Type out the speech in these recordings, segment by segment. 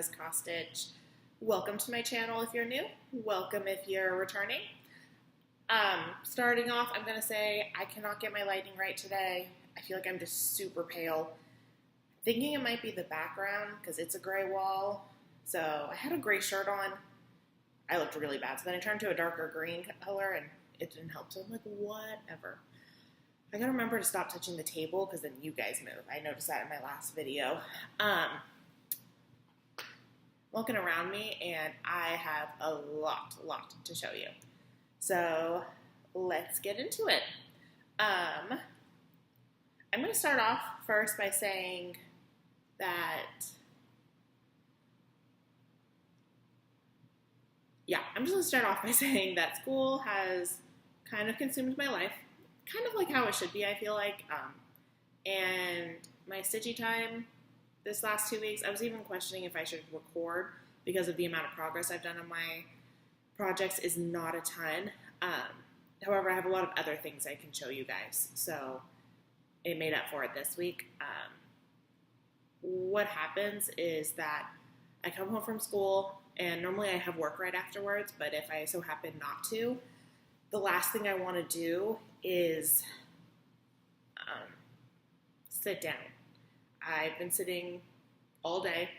is Cross Stitch. Welcome to my channel if you're new. Welcome if you're returning. Starting off, I'm going to say I cannot get my lighting right today. I feel like I'm just super pale. Thinking it might be the background because it's a gray wall. So I had a gray shirt on. I looked really bad. So then I turned to a darker green color and it didn't help. So I'm like, whatever. I gotta remember to stop touching the table because then you guys move. I noticed that in my last video. Looking around me and I have a lot to show you. So let's get into it. I'm gonna start off first by saying that, I'm just gonna start off by saying that school has kind of consumed my life. Kind of like how it should be, I feel like. And my stitchy time this last 2 weeks, I was even questioning if I should record because of the amount of progress I've done on my projects is not a ton. However, I have a lot of other things I can show you guys, so it made up for it this week. What happens is that I come home from school, and normally I have work right afterwards, but if I so happen not to, the last thing I want to do is sit down. I've been sitting all day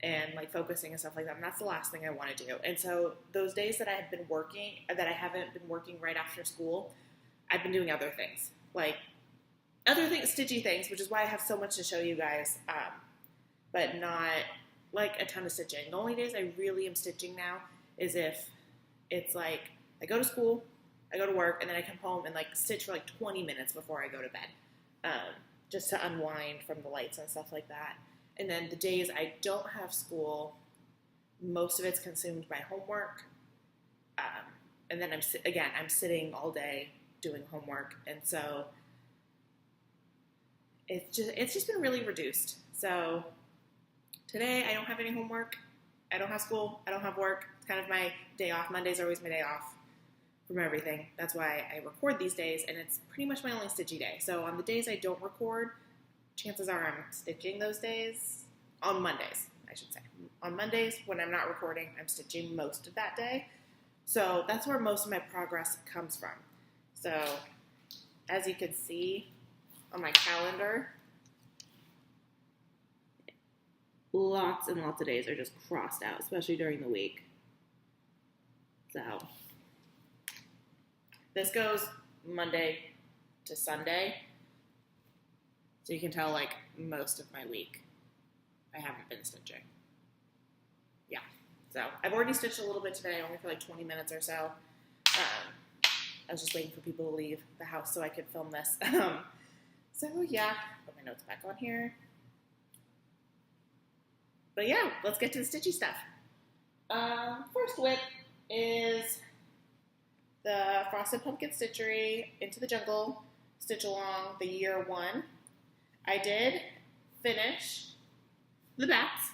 and like focusing and stuff like that, and that's the last thing I want to do. And so those days that I have been working, that I haven't been working right after school, I've been doing other things, stitchy things, which is why I have so much to show you guys, but not like a ton of stitching. The only days I really am stitching now is if it's like I go to school, I go to work, and then I come home and like stitch for like 20 minutes before I go to bed, just to unwind from the lights and stuff like that. And then the days I don't have school, most of it's consumed by homework. And then I'm sitting all day doing homework, and so it's just been really reduced. So today I don't have any homework, I don't have school, I don't have work. It's kind of my day off. Mondays are always my day off from everything. That's why I record these days, and it's pretty much my only stitchy day. So on the days I don't record, chances are I'm stitching those days. On Mondays, I should say. On Mondays, when I'm not recording, I'm stitching most of that day. So that's where most of my progress comes from. So as you can see on my calendar, lots and lots of days are just crossed out, especially during the week. So this goes Monday to Sunday. So you can tell like most of my week I haven't been stitching. Yeah. So I've already stitched a little bit today, only for like 20 minutes or so. I was just waiting for people to leave the house so I could film this. So yeah, put my notes back on here. But yeah, let's get to the stitchy stuff. First whip is the Frosted Pumpkin Stitchery Into the Jungle Stitch Along the Year 1. I did finish the bats.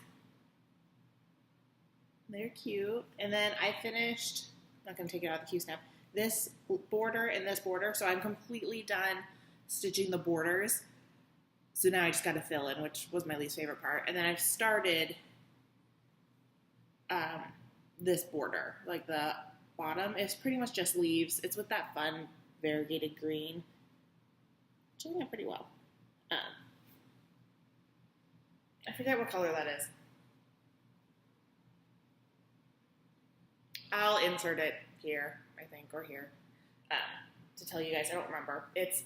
They're cute. And then I finished, I'm not going to take it out of the Q snap, this border and this border. So I'm completely done stitching the borders. So now I just got to fill in, which was my least favorite part. And then I've started this border. Like the bottom is pretty much just leaves. It's with that fun variegated green. It's doing it pretty well. I forget what color that is. I'll insert it here, I think, or here, to tell you guys. I don't remember. It's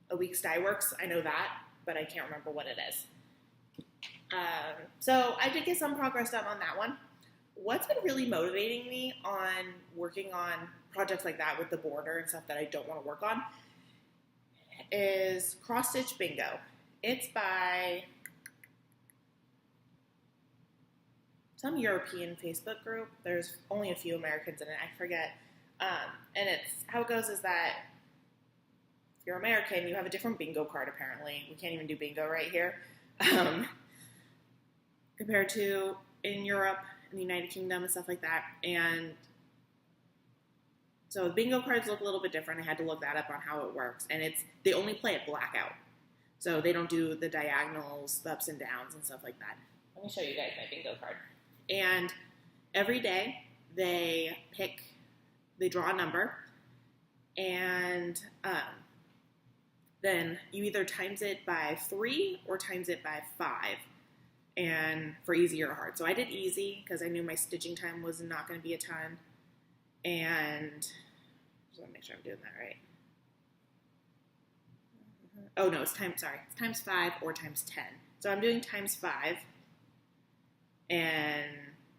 a Week's Dye Works. I know that, but I can't remember what it is. So I did get some progress done on that one. What's been really motivating me on working on projects like that with the border and stuff that I don't want to work on is Cross Stitch Bingo. It's by some European Facebook group. There's only a few Americans in it, I forget. And it's how it goes is that if you're American, you have a different bingo card apparently. We can't even do bingo right here. Compared to in Europe, in the United Kingdom and stuff like that. And so bingo cards look a little bit different. I had to look that up on how it works. And they only play it blackout. So they don't do the diagonals, the ups and downs, and stuff like that. Let me show you guys my bingo card. And every day they draw a number, and then you either times it by 3 or times it by 5, and for easy or hard. So I did easy because I knew my stitching time was not going to be a ton, and just want to make sure I'm doing that right. Oh no, it's times 5 or times 10. So I'm doing times 5, and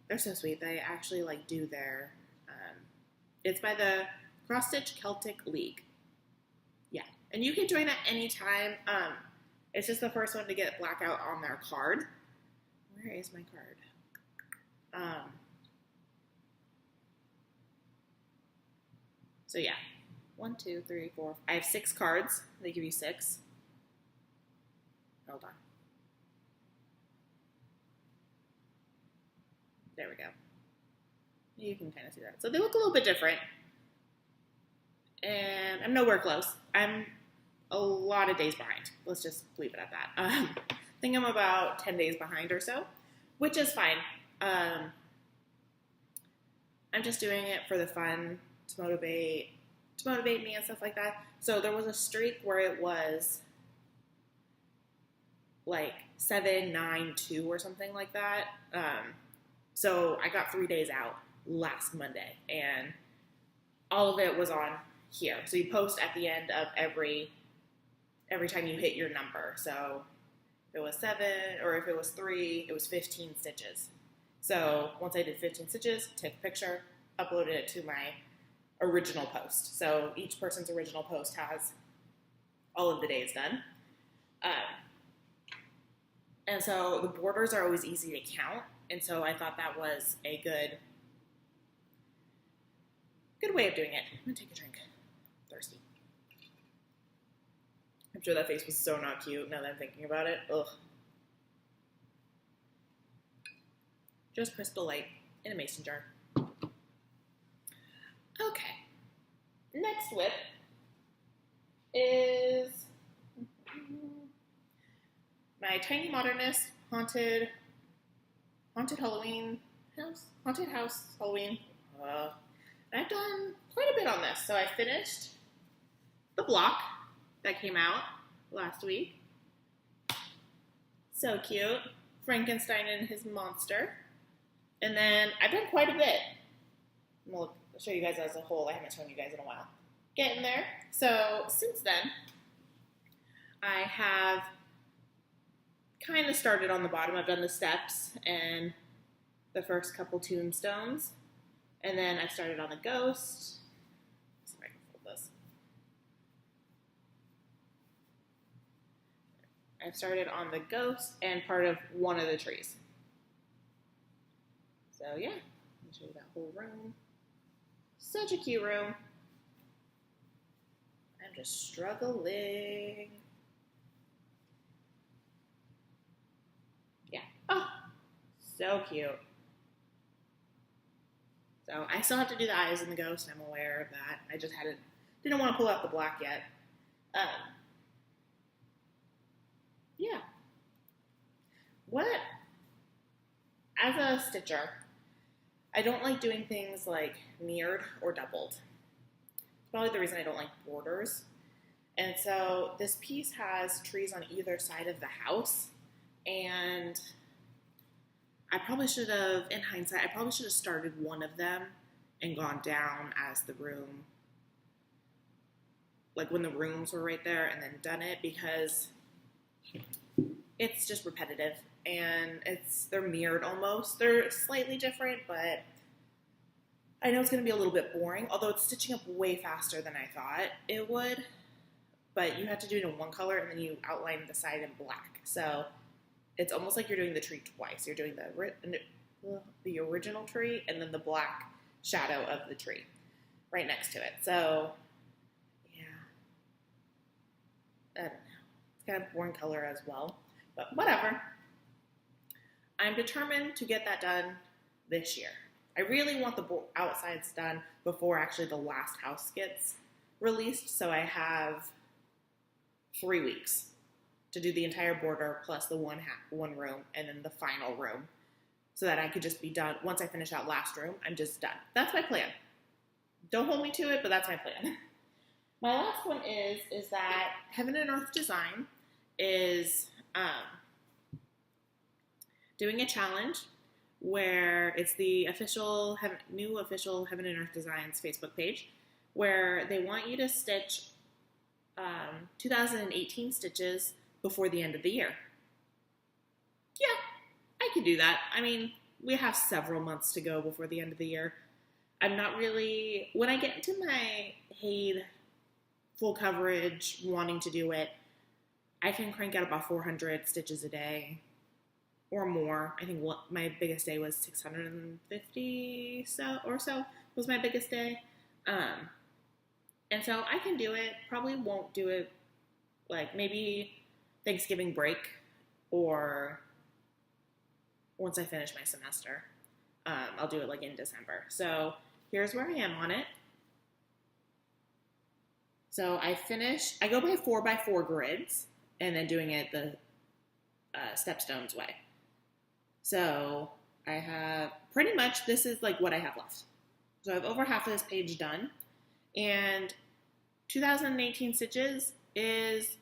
they're so sweet. They actually like do their, it's by the Cross Stitch Celtic League. Yeah, and you can join at any time. It's just the first one to get blackout on their card. Where is my card? So yeah, 1, 2, 3, 4. I have 6 cards. They give you 6. Hold on. There we go. You can kind of see that. So they look a little bit different. And I'm nowhere close. I'm a lot of days behind. Let's just leave it at that. I think I'm about 10 days behind or so, which is fine. I'm just doing it for the fun, to motivate me and stuff like that. So there was a streak where it was like 7, 9, 2 or something like that. So I got 3 days out last Monday, and all of it was on here. So you post at the end of every time you hit your number. So if it was 7 or if it was 3, it was 15 stitches. So once I did 15 stitches, took a picture, uploaded it to my original post. So each person's original post has all of the days done. And so the borders are always easy to count. And so I thought that was a good way of doing it. I'm going to take a drink. I'm thirsty. I'm sure that face was so not cute now that I'm thinking about it. Ugh. Just Crystal Light in a mason jar. Okay. Next whip is my Tiny Modernist Haunted Halloween house. Haunted house Halloween. I've done quite a bit on this. So I finished the block that came out last week. So cute. Frankenstein and his monster. And then I've done quite a bit. I'll show you guys as a whole. I haven't shown you guys in a while. Getting there. So since then, I have kind of started on the bottom. I've done the steps and the first couple tombstones. And then I started on the ghost. Let's see if I can fold this. I've started on the ghost and part of one of the trees. So yeah, let me show you that whole room. Such a cute room. I'm just struggling. Yeah. Oh, so cute. So I still have to do the eyes and the ghost. I'm aware of that. I just didn't want to pull out the black yet. Yeah. As a stitcher, I don't like doing things like mirrored or doubled. It's probably the reason I don't like borders. And so this piece has trees on either side of the house, and I probably should have, in hindsight, started one of them and gone down as the room, like when the rooms were right there, and then done it, because it's just repetitive, and they're mirrored almost. They're slightly different, but I know it's going to be a little bit boring, although it's stitching up way faster than I thought it would. But you have to do it in one color, and then you outline the side in black. So it's almost like you're doing the tree twice. You're doing the original tree and then the black shadow of the tree right next to it. So, yeah. I don't know. It's kind of boring color as well. But whatever. I'm determined to get that done this year. I really want the outsides done before actually the last house gets released. So I have 3 weeks. to do the entire border plus the one room and then the final room, so that I could just be done. Once I finish that last room, I'm just done. That's my plan. Don't hold me to it, but that's my plan. My last one is that Heaven and Earth Design is doing a challenge where it's the new official Heaven and Earth Designs Facebook page, where they want you to stitch 2018 stitches before the end of the year. Yeah, I could do that. I mean, we have several months to go before the end of the year. I'm not really, when I get into my paid full coverage wanting to do it, I can crank out about 400 stitches a day or more. I think my biggest day was 650 or so was my biggest day. And so I can do it. Probably won't do it like maybe Thanksgiving break or once I finish my semester. I'll do it like in December. So here's where I am on it. So I go by 4x4 grids and then doing it the Stepstones way. So I have pretty much, this is like what I have left. So I have over half of this page done. And 2018 stitches is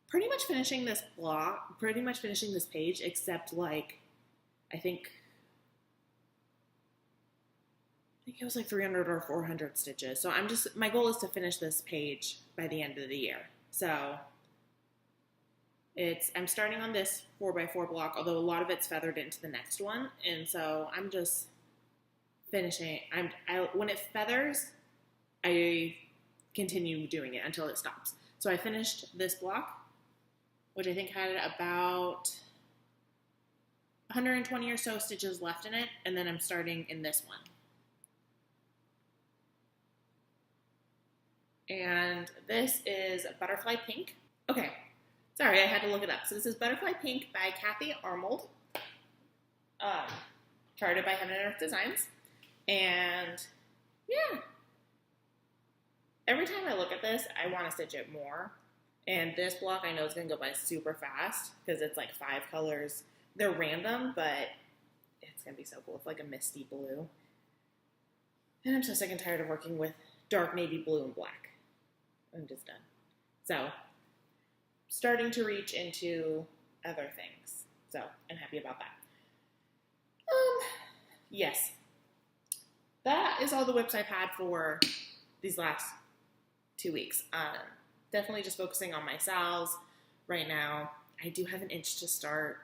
pretty much finishing this block, pretty much finishing this page, except like, I think it was like 300 or 400 stitches. So my goal is to finish this page by the end of the year. So I'm starting on this 4x4 block, although a lot of it's feathered into the next one. And so I'm just finishing. When it feathers, I continue doing it until it stops. So I finished this block, which I think had about 120 or so stitches left in it. And then I'm starting in this one. And this is Butterfly Pink. Okay, sorry, I had to look it up. So this is Butterfly Pink by Kathy Armold, charted by Heaven and Earth Designs. And yeah, every time I look at this, I want to stitch it more. And this block I know is going to go by super fast because it's like 5 colors. They're random, but it's going to be so cool. It's like a misty blue. And I'm so sick and tired of working with dark navy blue and black. I'm just done. So, starting to reach into other things. So, I'm happy about that. Yes. That is all the whips I've had for these last 2 weeks. Definitely just focusing on my sals right now. I do have an itch to start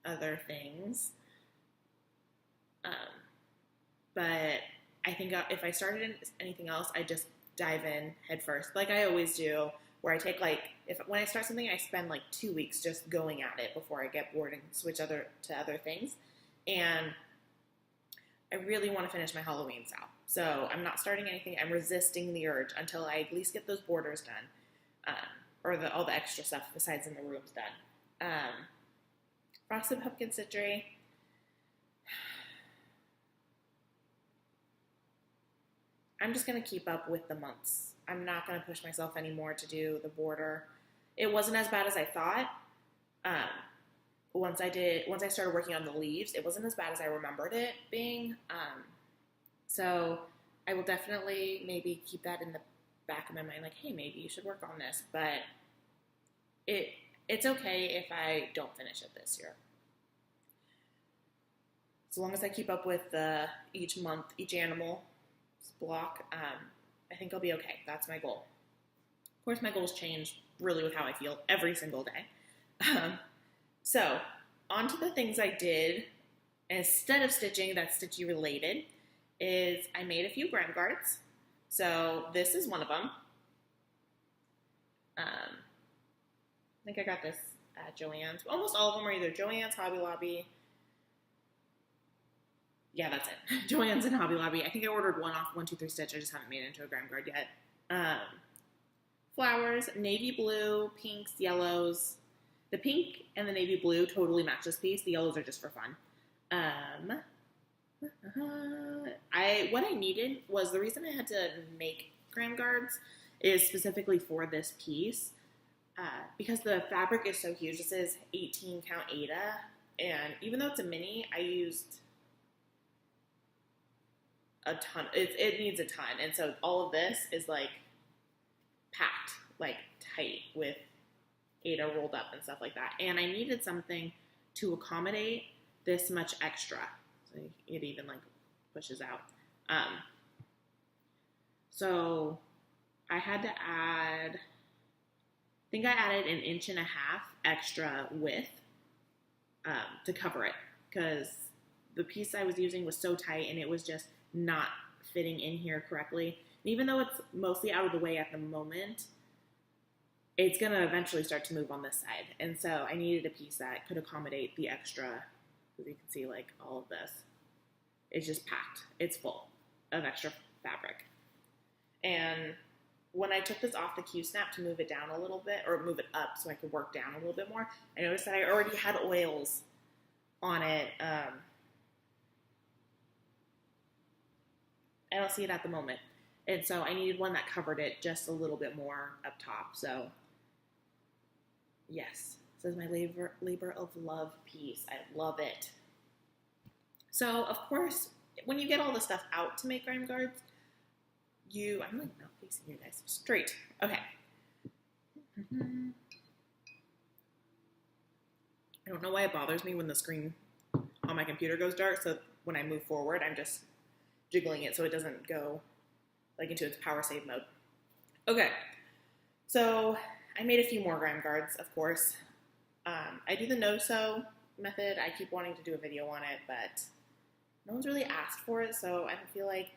other things. But I think if I started anything else, I just dive in head first, like I always do, where I take when I start something, I spend like 2 weeks just going at it before I get bored and switch to other things. And I really want to finish my Halloween sal. So I'm not starting anything. I'm resisting the urge until I at least get those borders done, or all the extra stuff besides in the rooms done. Frosted Pumpkin Stitchery. I'm just going to keep up with the months. I'm not going to push myself anymore to do the border. It wasn't as bad as I thought. Once I started working on the leaves, it wasn't as bad as I remembered it being. So I will definitely maybe keep that in the back of my mind, like, hey, maybe you should work on this. But it's okay if I don't finish it this year. As long as I keep up with each month, each animal block, I think I'll be okay. That's my goal. Of course, my goals change really with how I feel every single day. So, on to the things I did instead of stitching that's stitchy related is I made a few gram guards. So, this is one of them. I think I got this at Joann's. Almost all of them are either Joann's, Hobby Lobby. Yeah, that's it. Joann's and Hobby Lobby. I think I ordered one off 1-2-3 Stitch. I just haven't made it into a gram guard yet. Flowers, navy blue, pinks, yellows. The pink and the navy blue totally match this piece. The yellows are just for fun. What I needed was, the reason I had to make gram guards is specifically for this piece. because the fabric is so huge, this is 18 count Aida, and even though it's a mini, I used a ton. It needs a ton, and so all of this is like packed, like tight with Aida rolled up and stuff like that. And I needed something to accommodate this much extra, so it even like pushes out. So I had to add, I think I added 1.5 inches extra width to cover it, because the piece I was using was so tight and it was just not fitting in here correctly. And even though it's mostly out of the way at the moment, it's going to eventually start to move on this side. And so I needed a piece that could accommodate the extra, as you can see, like all of this. It's just packed. It's full of extra fabric. And when I took this off the Q-snap to move it down a little bit, or move it up so I could work down a little bit more, I noticed that I already had oils on it. I don't see it at the moment. And so I needed one that covered it just a little bit more up top. So yes, this is my labor of love piece. I love it. So of course, when you get all the stuff out to make grime guards, I'm like not facing you guys straight. Okay. I don't know why it bothers me when the screen on my computer goes dark. So when I move forward, I'm just jiggling it so it doesn't go like into its power save mode. Okay. So I made a few more grime guards, of course. I do the no-sew method. I keep wanting to do a video on it, but no one's really asked for it, so I don't feel like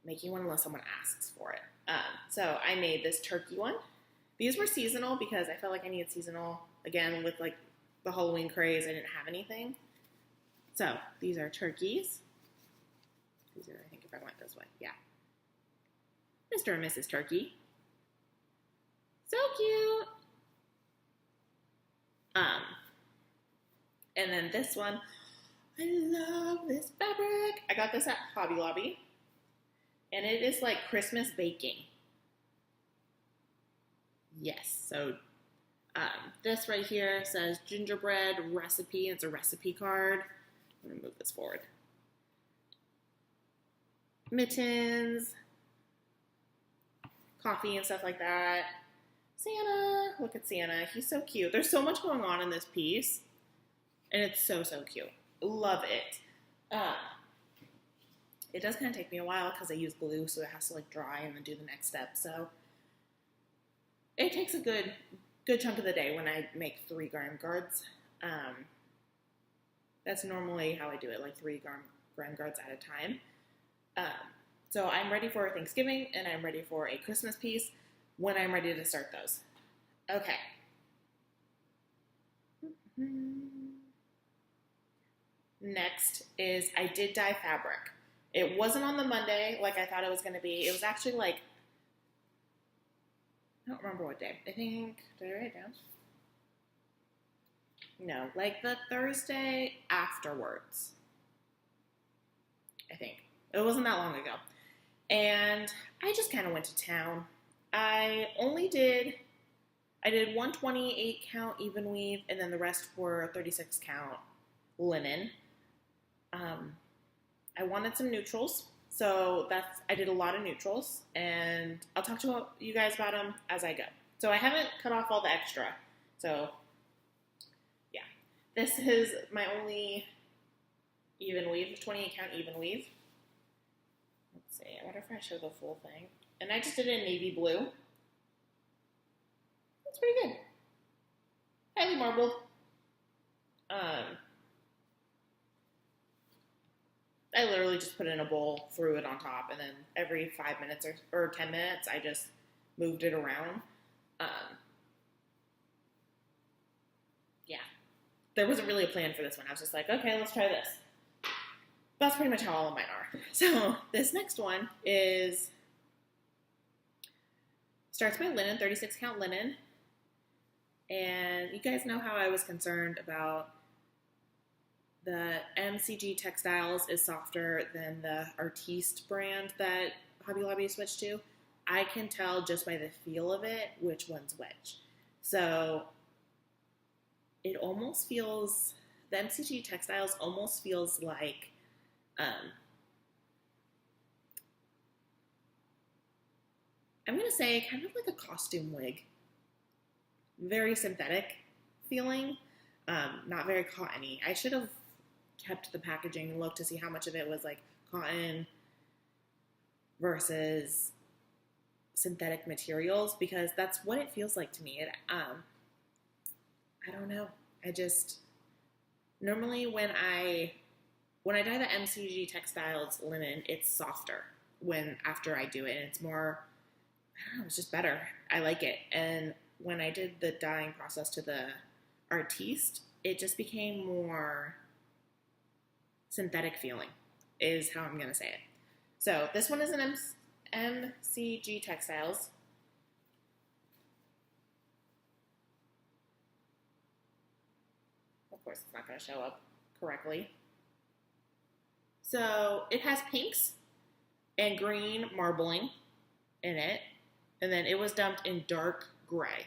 making one unless someone asks for it. So I made this turkey one. These were seasonal because I felt like I needed seasonal. Again, with like the Halloween craze, I didn't have anything. So these are turkeys. These are, I think, if I went this way, yeah. Mr. and Mrs. Turkey. So cute. And then this one, I love this fabric. I got this at Hobby Lobby. And it is like Christmas baking. Yes, so this right here says gingerbread recipe. It's a recipe card. I'm gonna move this forward. Mittens, coffee and stuff like that. Santa, look at Santa. He's so cute. There's so much going on in this piece. And it's so, so cute. Love it. It does kind of take me a while because I use glue, so it has to like dry and then do the next step. So it takes a good chunk of the day when I make 3 grime guards. That's normally how I do it, like 3 grime guards at a time. So I'm ready for Thanksgiving and I'm ready for a Christmas piece when I'm ready to start those. Okay. Next is I did dye fabric. It wasn't on the Monday like I thought it was going to be. It was actually like, I don't remember what day. I think, did I write it down? No, like the Thursday afterwards. I think. It wasn't that long ago. And I just kind of went to town. I did 128 count even weave, and then the rest were 36 count linen. I wanted some neutrals, so I did a lot of neutrals, and I'll talk to you guys about them as I go. So I haven't cut off all the extra, so yeah. This is my only even weave, 28 count even weave. Let's see, I wonder if I show the full thing. And I just did it in navy blue. That's pretty good. Highly marbled. I literally just put it in a bowl, threw it on top, and then every 5 minutes or 10 minutes, I just moved it around. Yeah. There wasn't really a plan for this one. I was just like, okay, let's try this. That's pretty much how all of mine are. So this next one starts by linen, 36 count linen. And you guys know how I was concerned about the MCG Textiles is softer than the Artiste brand that Hobby Lobby switched to. I can tell just by the feel of it which one's which. So it almost feels, the MCG Textiles almost feels like, I'm going to say kind of like a costume wig. Very synthetic feeling, not very cottony. I should have kept the packaging and looked to see how much of it was like cotton versus synthetic materials, because that's what it feels like to me. I don't know. I just, normally when I dye the MCG Textiles linen, it's softer after I do it, and it's more, I don't know, it's just better. I like it. And when I did the dyeing process to the Artiste, it just became more synthetic feeling, is how I'm going to say it. So this one is an MCG Textiles. Of course, it's not going to show up correctly. So it has pinks and green marbling in it, and then it was dumped in dark gray.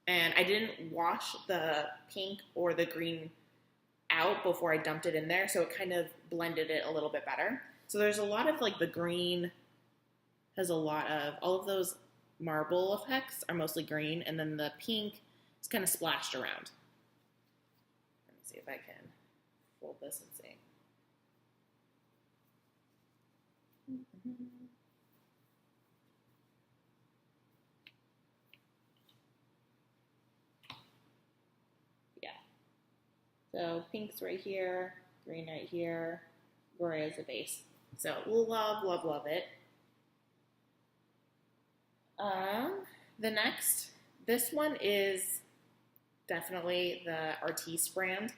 And I didn't wash the pink or the green out before I dumped it in there, so it kind of blended it a little bit better. So there's a lot of, like, the green has a lot of, all of those marble effects are mostly green, and then the pink is kind of splashed around. Let me see if I can fold this and see. So pink's right here, green right here, gray as a base. So love, love, love it. This one is definitely the Artiste brand.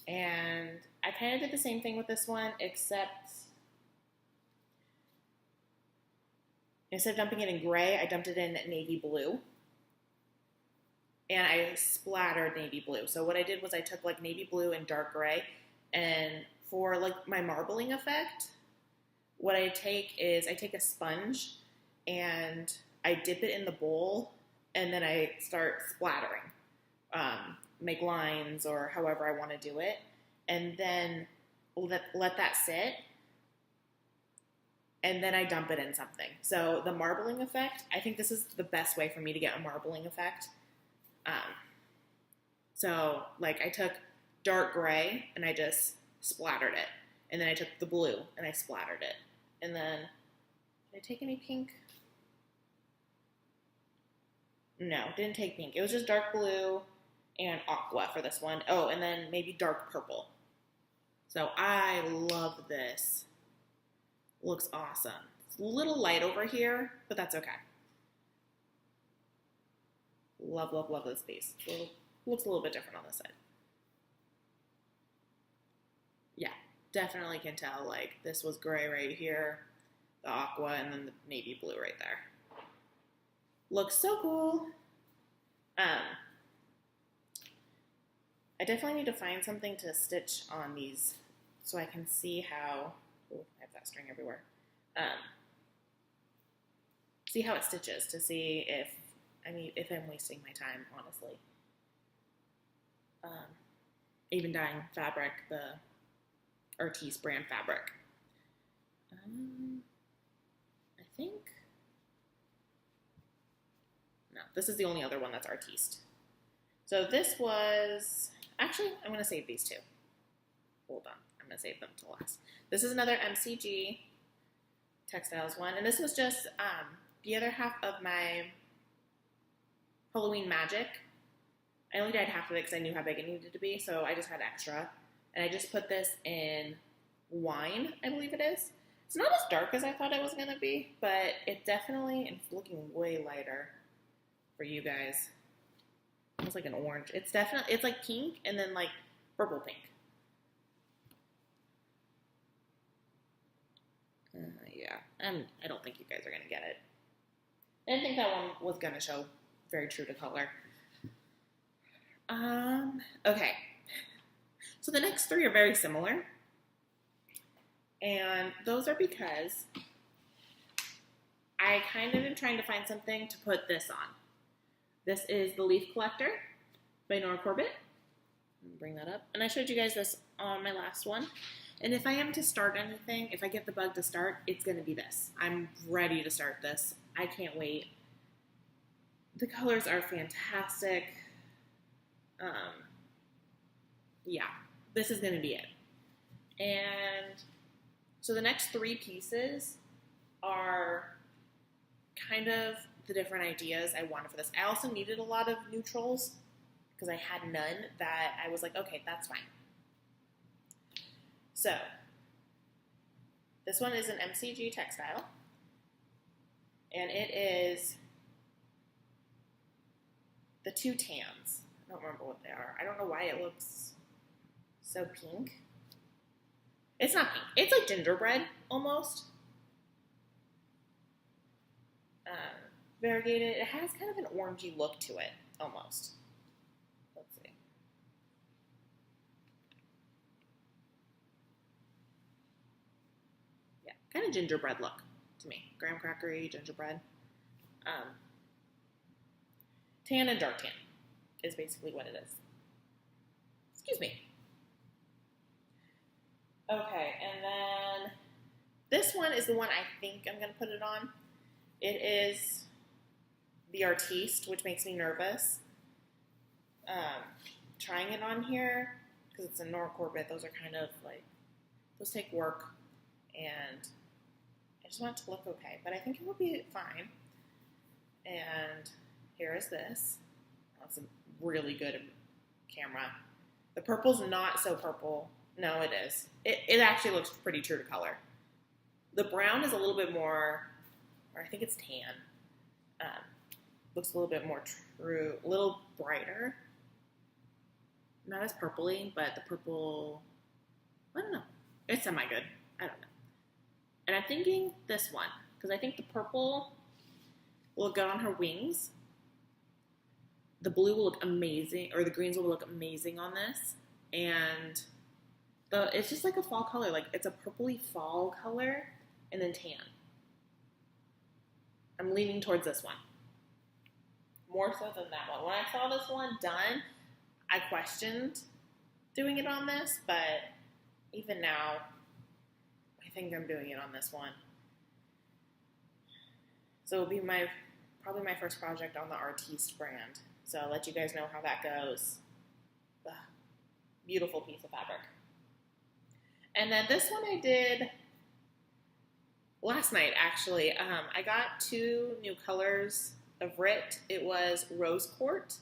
And I kind of did the same thing with this one, except instead of dumping it in gray, I dumped it in navy blue. And I splattered navy blue. So what I did was I took like navy blue and dark gray, and for like my marbling effect, what I take is I take a sponge and I dip it in the bowl, and then I start splattering, make lines or however I want to do it, and then let that sit, and then I dump it in something. So the marbling effect, I think this is the best way for me to get a marbling effect. So like I took dark gray and I just splattered it, and then I took the blue and I splattered it, and then did I take any pink? No, didn't take pink. It was just dark blue and aqua for this one. Oh, and then maybe dark purple. So I love this. Looks awesome. It's a little light over here, but that's okay. Love, love, love this piece. Looks a little bit different on this side. Yeah, definitely can tell, like, this was gray right here, the aqua, and then the navy blue right there. Looks so cool. I definitely need to find something to stitch on these so I can see how, oh, I have that string everywhere. See how it stitches to see if I'm wasting my time, honestly. Even dyeing fabric, the Artiste brand fabric. I think, no, this is the only other one that's Artiste. So this was, actually, I'm going to save these two. Hold on, I'm going to save them to last. This is another MCG Textiles one, and this was just the other half of my Halloween Magic. I only dyed half of it because I knew how big it needed to be, so I just had extra. And I just put this in wine, I believe it is. It's not as dark as I thought it was going to be, but it definitely, it's looking way lighter for you guys. It's like an orange. It's like pink and then like purple pink. Yeah, I don't think you guys are going to get it. I didn't think that one was going to show very true to color. Okay. So the next three are very similar. And those are because I kind of am trying to find something to put this on. This is the Leaf Collector by Nora Corbett. Bring that up. And I showed you guys this on my last one. And if I am to start anything, if I get the bug to start, it's going to be this. I'm ready to start this. I can't wait. The colors are fantastic. Yeah, this is going to be it. And so the next 3 pieces are kind of the different ideas I wanted for this. I also needed a lot of neutrals because I had none that I was like, okay, that's fine. So this one is an MCG textile, and it is the 2 tans. I don't remember what they are. I don't know why it looks so pink. It's not pink. It's like gingerbread almost. Variegated. It has kind of an orangey look to it almost. Let's see. Yeah, kind of gingerbread look to me. Graham crackery, gingerbread. Tan and dark tan is basically what it is. Excuse me. Okay, and then this one is the one I think I'm going to put it on. It is the Artiste, which makes me nervous. Trying it on here, because it's a Nora Corbett, those are kind of like, those take work, and I just want it to look okay, but I think it will be fine. And here is this. That's a really good camera. The purple's not so purple. No, it is. It actually looks pretty true to color. The brown is a little bit more, or I think it's tan. Looks a little bit more true, a little brighter. Not as purpley, but the purple, I don't know. It's semi-good. I don't know. And I'm thinking this one, because I think the purple will go on her wings. The blue will look amazing, or the greens will look amazing on this. And it's just like a fall color. Like, it's a purpley fall color and then tan. I'm leaning towards this one. More so than that one. When I saw this one done, I questioned doing it on this, but even now, I think I'm doing it on this one. So it'll be probably my first project on the Artiste brand. So I'll let you guys know how that goes. Ugh, beautiful piece of fabric. And then this one I did last night, actually. I got 2 new colors of RIT. It was Rose Quartz,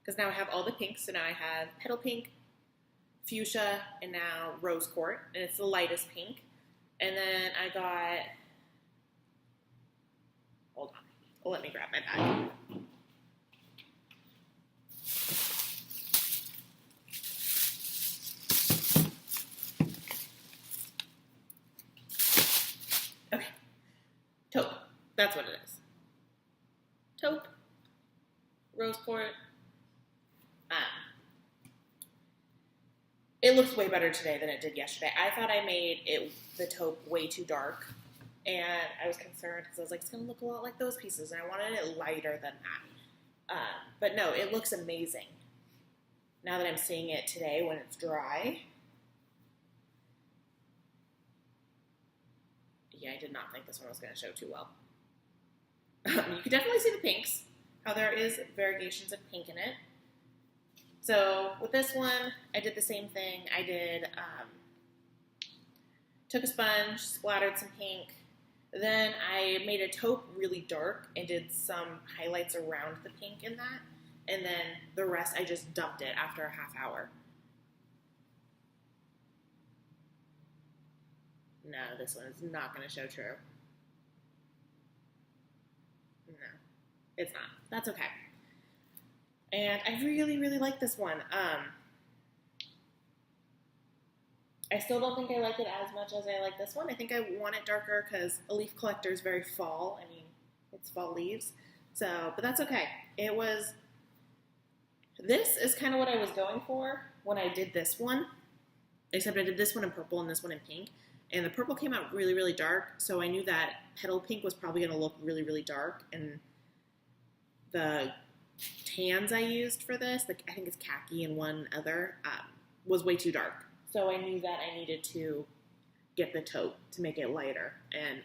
because now I have all the pinks. So now I have Petal Pink, Fuchsia, and now Rose Quartz, and it's the lightest pink. And then I got, hold on, let me grab my bag. Okay, taupe, that's what it is. Taupe, Rose Quartz. It looks way better today than it did yesterday. I thought I made the taupe way too dark, and I was concerned because I was like, it's going to look a lot like those pieces, and I wanted it lighter than that. But no, it looks amazing. Now that I'm seeing it today when it's dry. Yeah, I did not think this one was going to show too well. You can definitely see the pinks, how there is variegations of pink in it. So with this one, I did the same thing. I did, took a sponge, splattered some pink. Then I made a taupe really dark and did some highlights around the pink in that. And then the rest, I just dumped it after a half hour. No, this one is not going to show true. No, it's not. That's okay. And I really, really like this one. I still don't think I like it as much as I like this one. I think I want it darker because a leaf collector is very fall. I mean, it's fall leaves. So, but that's okay. This is kind of what I was going for when I did this one. Except I did this one in purple and this one in pink. And the purple came out really, really dark, so I knew that petal pink was probably going to look really, really dark. And the tans I used for this, like I think it's khaki and one other, was way too dark. So I knew that I needed to get the taupe to make it lighter. And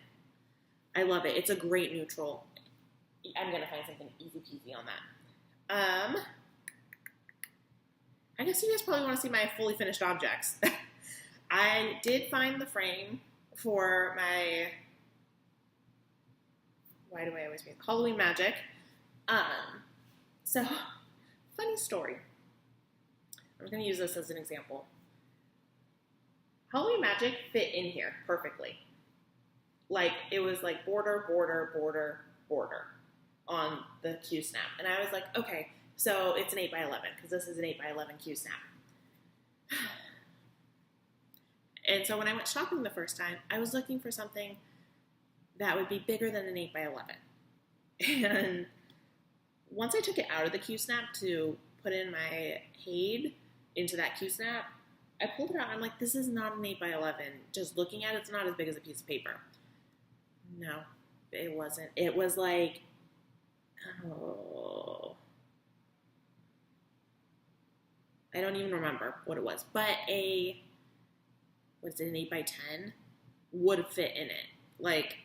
I love it. It's a great neutral. I'm going to find something easy peasy on that. I guess you guys probably want to see my fully finished objects. I did find the frame for my, why do I always mean Halloween Magic. So, funny story. I'm going to use this as an example. Halloween Magic fit in here perfectly. Like, it was like border, border, border, border on the Q snap. And I was like, okay, so it's an 8x11 because this is an 8x11 Q snap. And so when I went shopping the first time, I was looking for something that would be bigger than an 8x11. And once I took it out of the Q snap to put in my Haid into that Q snap, I pulled it out and I'm like, this is not an 8x11. Just looking at it, it's not as big as a piece of paper. No, it wasn't. It was like, oh, I don't even remember what it was, but what's it, an 8x10 would fit in it, like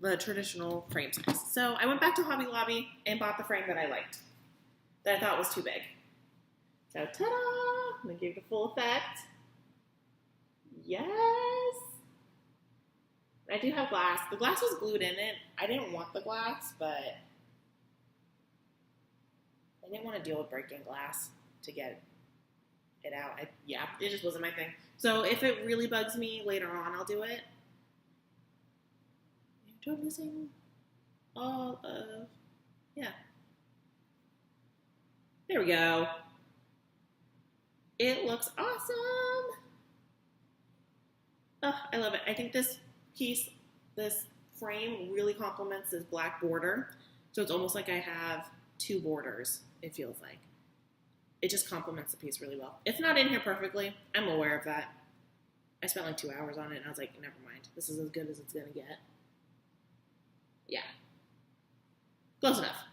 the traditional frame size. So I went back to Hobby Lobby and bought the frame that I liked, that I thought was too big. So ta-da! I'm gonna give it the full effect. Yes! I do have glass. The glass was glued in it. I didn't want the glass, but I didn't want to deal with breaking glass to get it out. It just wasn't my thing. So if it really bugs me later on, I'll do it. You're missing all of, yeah. There we go. It looks awesome. Oh, I love it. I think this piece, this frame really complements this black border. So it's almost like I have two borders, it feels like. It just complements the piece really well. It's not in here perfectly. I'm aware of that. I spent like 2 hours on it and I was like, never mind. This is as good as it's going to get. Yeah. Close enough.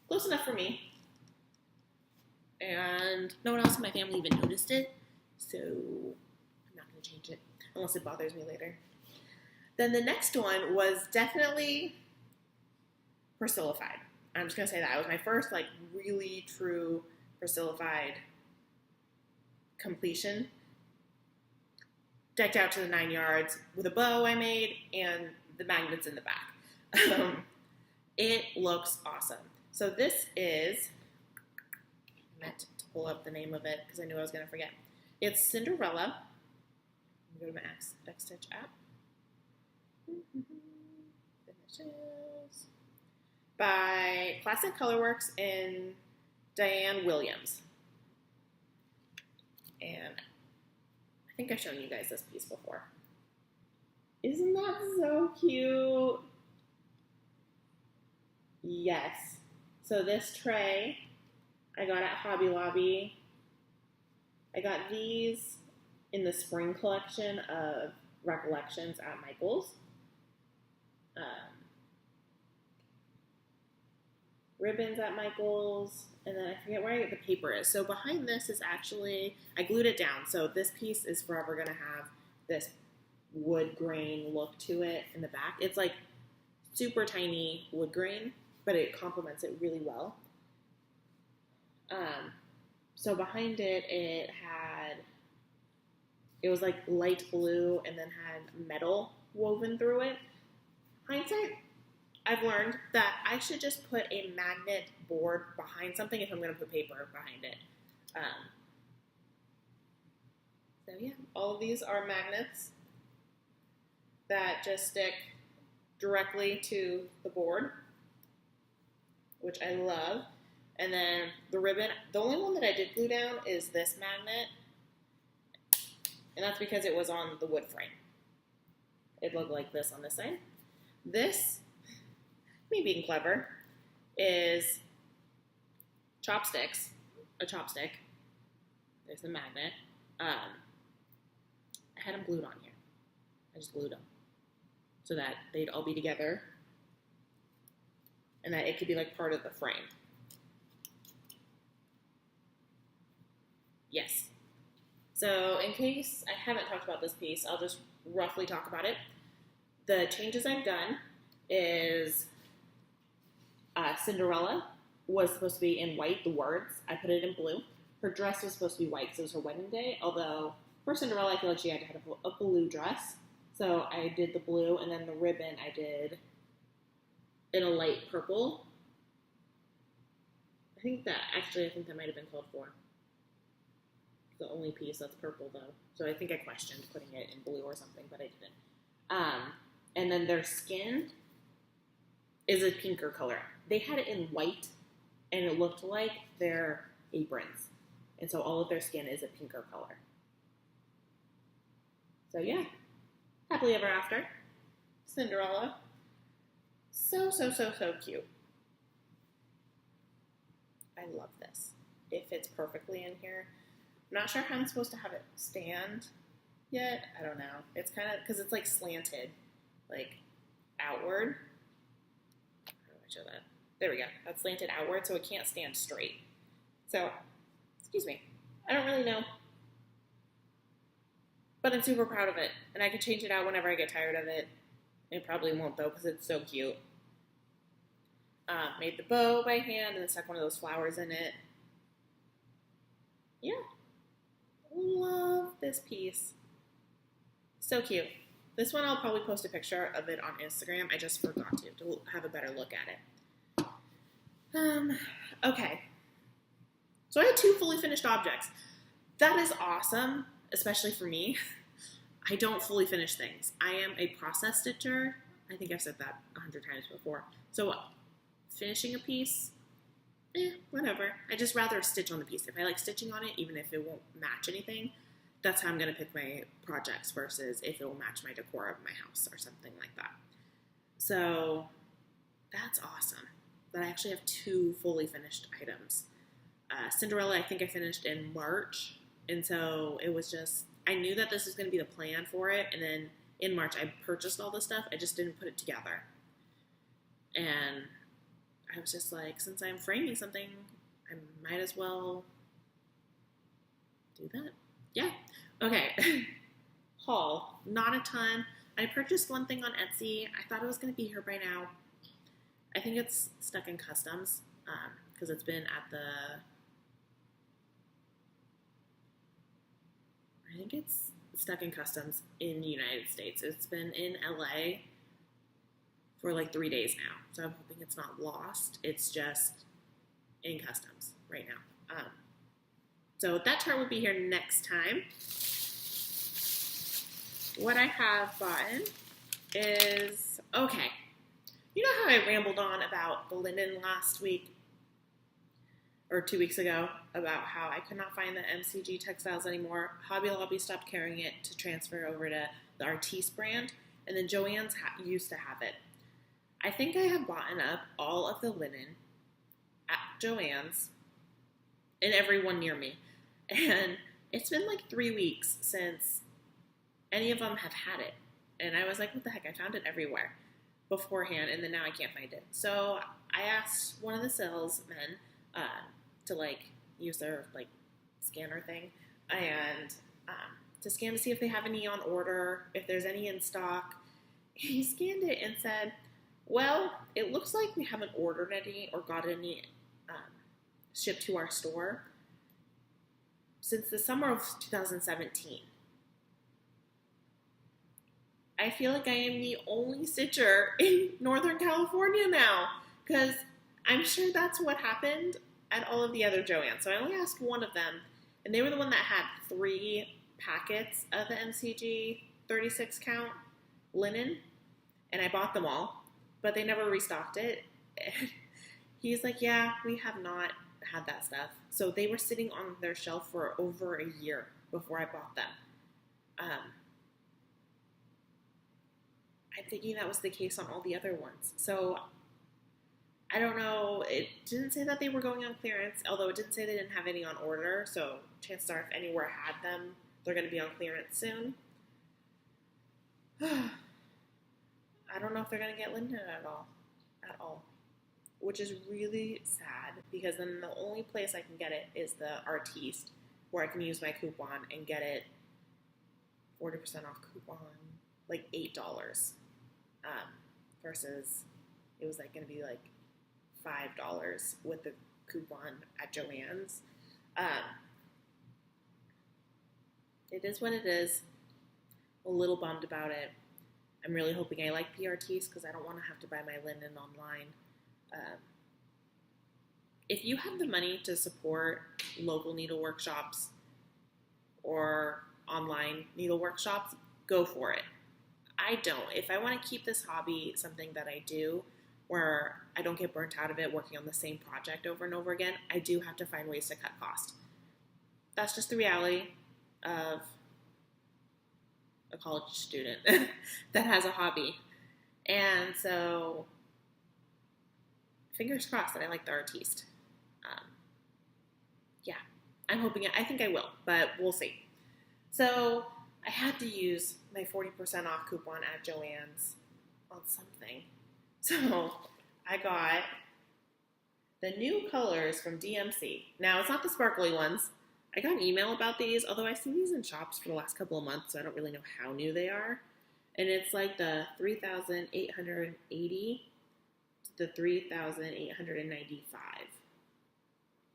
Close enough for me. And no one else in my family even noticed it. So I'm not going to change it unless it bothers me later. Then the next one was definitely Pirscilla-fied. I'm just going to say that. It was my first like really true Pirscilla-fied completion. Decked out to the 9 yards with a bow I made and the magnets in the back. It looks awesome. So this is, I meant to pull up the name of it because I knew I was going to forget. It's Cinderella. Go to my X-Stitch app. Finishes. By Classic Colorworks and Diane Williams. And I think I've shown you guys this piece before. Isn't that so cute? Yes. So this tray I got at Hobby Lobby. I got these in the spring collection of Recollections at Michael's. Ribbons at Michael's, and then I forget where the paper is. So behind this is actually, I glued it down. So this piece is forever going to have this wood grain look to it in the back. It's like super tiny wood grain, but it complements it really well. So behind it, it was like light blue and then had metal woven through it. Hindsight, I've learned that I should just put a magnet board behind something if I'm going to put paper behind it. So yeah, all of these are magnets that just stick directly to the board, which I love. And then the ribbon, the only one that I did glue down is this magnet, and that's because it was on the wood frame. It looked like this on this side. This, me being clever, is chopsticks, a chopstick. There's the magnet. I had them glued on here. I just glued them so that they'd all be together and that it could be like part of the frame. Yes. So in case I haven't talked about this piece, I'll just roughly talk about it. The changes I've done is Cinderella was supposed to be in white, the words. I put it in blue. Her dress was supposed to be white because it was her wedding day, although for Cinderella I feel like she had to have a blue dress. So I did the blue, and then the ribbon I did in a light purple. I think that might have been called for. The only piece that's purple, though. So I think I questioned putting it in blue or something, but I didn't. And then their skin is a pinker color. They had it in white, and it looked like their aprons. And so all of their skin is a pinker color. So yeah, happily ever after. Cinderella. So cute. I love this. It fits perfectly in here. I'm not sure how I'm supposed to have it stand yet. I don't know. It's kind of, because it's like slanted, like outward. How do I show that? There we go. That's slanted outward, so it can't stand straight. So, excuse me. I don't really know. But I'm super proud of it. And I can change it out whenever I get tired of it. It probably won't, though, because it's so cute. Made the bow by hand and then stuck one of those flowers in it. Yeah. Love this piece. So cute. This one I'll probably post a picture of it on Instagram. I just forgot to have a better look at it. Okay. So I had 2 fully finished objects. That is awesome, especially for me. I don't fully finish things. I am a process stitcher. I think I've said that 100 times before. So finishing a piece, whatever. I just rather stitch on the piece. If I like stitching on it, even if it won't match anything, that's how I'm going to pick my projects versus if it will match my decor of my house or something like that. So that's awesome that I actually have 2 fully finished items. Cinderella, I think I finished in March. And so it was just, I knew that this was going to be the plan for it. And then in March, I purchased all the stuff. I just didn't put it together. And I was just like, since I'm framing something, I might as well do that. Yeah. Okay. Haul. Not a ton. I purchased one thing on Etsy. I thought it was going to be here by now. I think it's stuck in customs because it's been at the... I think it's stuck in customs in the United States. It's been in LA for like 3 days now. So I'm hoping it's not lost. It's just in customs right now. So that chart will be here next time. What I have gotten is, okay. You know how I rambled on about the linen last week? Or 2 weeks ago, about how I could not find the MCG textiles anymore. Hobby Lobby stopped carrying it to transfer over to the Artiste brand, and then Joann's used to have it. I think I have bought up all of the linen at Joann's and everyone near me. And it's been like 3 weeks since any of them have had it. And I was like, what the heck? I found it everywhere beforehand, and then now I can't find it. So I asked one of the salesmen to like use their like scanner thing and to scan to see if they have any on order, if there's any in stock. He scanned it and said, well, it looks like we haven't ordered any or got any shipped to our store since the summer of 2017. I feel like I am the only stitcher in Northern California now, because I'm sure that's what happened at all of the other Joann's. So I only asked one of them, and they were the one that had 3 packets of the MCG 36 count linen, and I bought them all, but they never restocked it. And he's like, yeah, we have not had that stuff. So they were sitting on their shelf for over a year before I bought them. I'm thinking that was the case on all the other ones. So I don't know. It didn't say that they were going on clearance, although it didn't say they didn't have any on order. So chances are if anywhere had them, they're going to be on clearance soon. I don't know if they're going to get Linden at all, which is really sad because then the only place I can get it is the Artiste, where I can use my coupon and get it 40% off coupon, like $8, versus it was like going to be like $5 with the coupon at Joann's. It is what it is. A little bummed about it. I'm really hoping I like the Artiste because I don't want to have to buy my linen online. If you have the money to support local needle workshops or online needle workshops, go for it. I don't. If I want to keep this hobby something that I do where I don't get burnt out of it working on the same project over and over again, I do have to find ways to cut cost. That's just the reality of a college student that has a hobby. And so, fingers crossed that I like the Artiste. Yeah, I'm hoping I think I will, but we'll see. So, I had to use my 40% off coupon at Joann's on something. So, I got the new colors from DMC. Now, it's not the sparkly ones. I got an email about these, although I've seen these in shops for the last couple of months, so I don't really know how new they are. And it's like the 3,880 to the 3,895.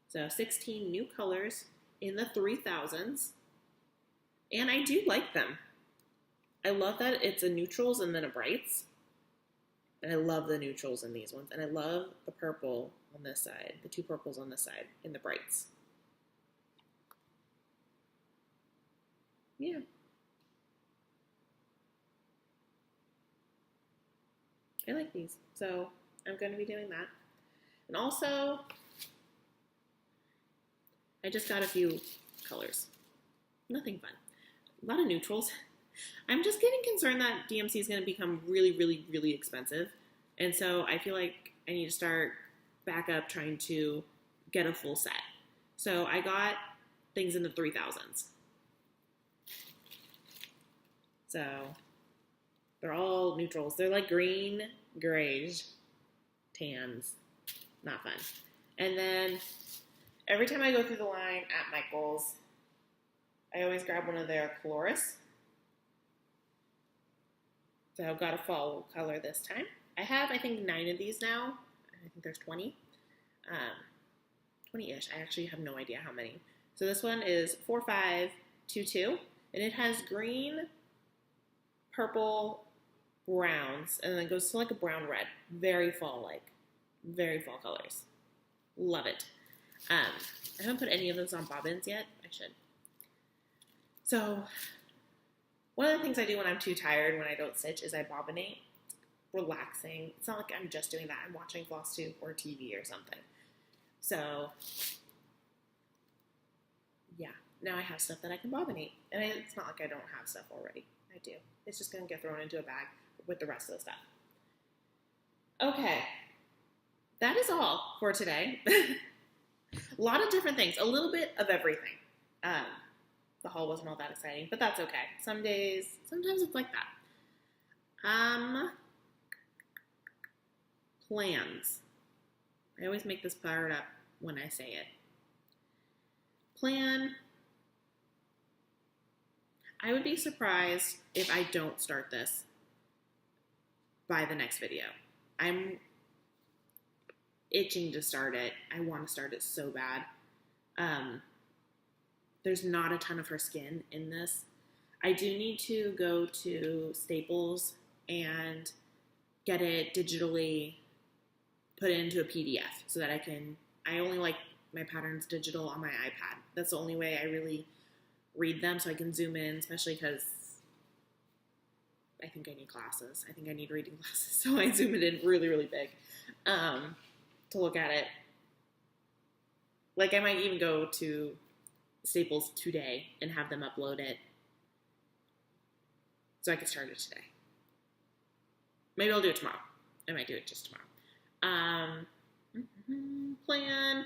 So 16 new colors in the 3,000s. And I do like them. I love that it's a neutrals and then a brights. And I love the neutrals in these ones. And I love the purple on this side, the two purples on this side in the brights. Yeah. I like these. So I'm going to be doing that. And also, I just got a few colors. Nothing fun. A lot of neutrals. I'm just getting concerned that DMC is going to become really, really, really expensive. And so I feel like I need to start back up trying to get a full set. So I got things in the 3,000s. So they're all neutrals. They're like green, grayish, tans. Not fun. And then every time I go through the line at Michael's, I always grab one of their colorists. So I've got a fall color this time. I have, I think, 9 of these now. I think there's 20. 20-ish. I actually have no idea how many. So this one is 4522, and it has green, purple, browns, and then it goes to like a brown red. Very fall-like. Very fall colors. Love it. I haven't put any of those on bobbins yet. I should. So one of the things I do when I'm too tired, when I don't stitch, is I bobbinate. Relaxing. It's not like I'm just doing that. I'm watching Flosstube or TV or something. So, yeah. Now I have stuff that I can bobbinate. And it's not like I don't have stuff already. I do. It's just going to get thrown into a bag with the rest of the stuff. Okay. That is all for today. A lot of different things. A little bit of everything. The haul wasn't all that exciting, but that's okay. Sometimes it's like that. Plans. I always make this part up when I say it. Plan. I would be surprised if I don't start this by the next video. I'm itching to start it. I want to start it so bad. There's not a ton of her skin in this. I do need to go to Staples and get it digitally put into a PDF so that I only like my patterns digital on my iPad. That's the only way I really read them, so I can zoom in, especially because I think I need glasses. I think I need reading glasses, so I zoom it in really, really big to look at it. Like, I might even go to Staples today and have them upload it so I can start it today. Maybe I'll do it tomorrow. I might do it just tomorrow. Plan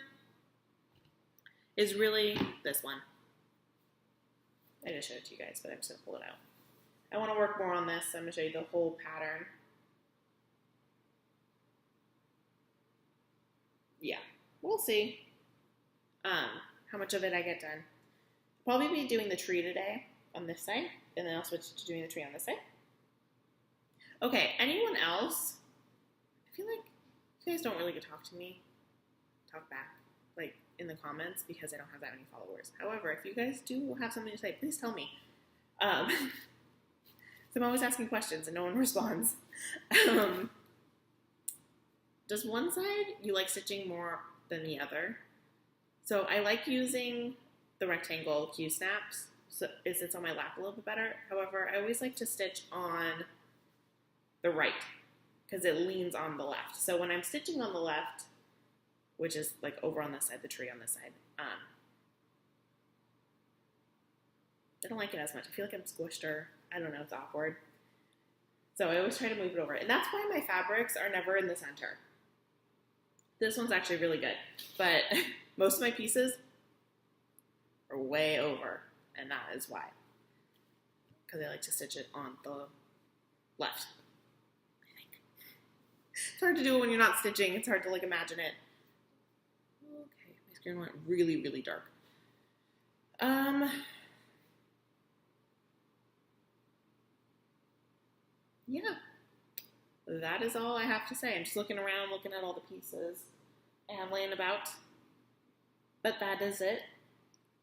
is really this one. I just showed it to you guys, but I'm just going to pull it out. I want to work more on this. I'm going to show you the whole pattern. Yeah, we'll see how much of it I get done. Probably be doing the tree today on this side, and then I'll switch to doing the tree on this side. Okay, anyone else? I feel like you guys don't really get to talk to me, talk back, like in the comments, because I don't have that many followers. However, if you guys do have something to say, please tell me. So I'm always asking questions and no one responds. Does one side you like stitching more than the other? So I like using the rectangle Q-snaps, so it sits on my lap a little bit better. However, I always like to stitch on the right because it leans on the left. So when I'm stitching on the left, which is like over on this side, the tree on this side, I don't like it as much. I feel like I'm squished, or I don't know, it's awkward. So I always try to move it over. And that's why my fabrics are never in the center. This one's actually really good, but most of my pieces are way over, and that is why. Because I like to stitch it on the left, I think. It's hard to do it when you're not stitching. It's hard to like imagine it. Okay, my screen went really, really dark. Yeah, that is all I have to say. I'm just looking around, looking at all the pieces and laying about. But that is it.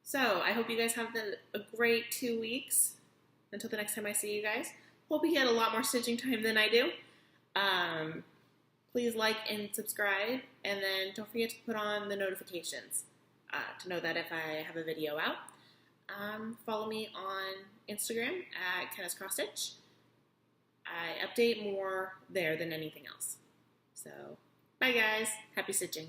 So I hope you guys have a great 2 weeks until the next time I see you guys. Hope you get a lot more stitching time than I do. Please like and subscribe, and then don't forget to put on the notifications to know that if I have a video out. Follow me on Instagram at Kenna's Cross Stitch. I update more there than anything else. So, bye guys. Happy stitching.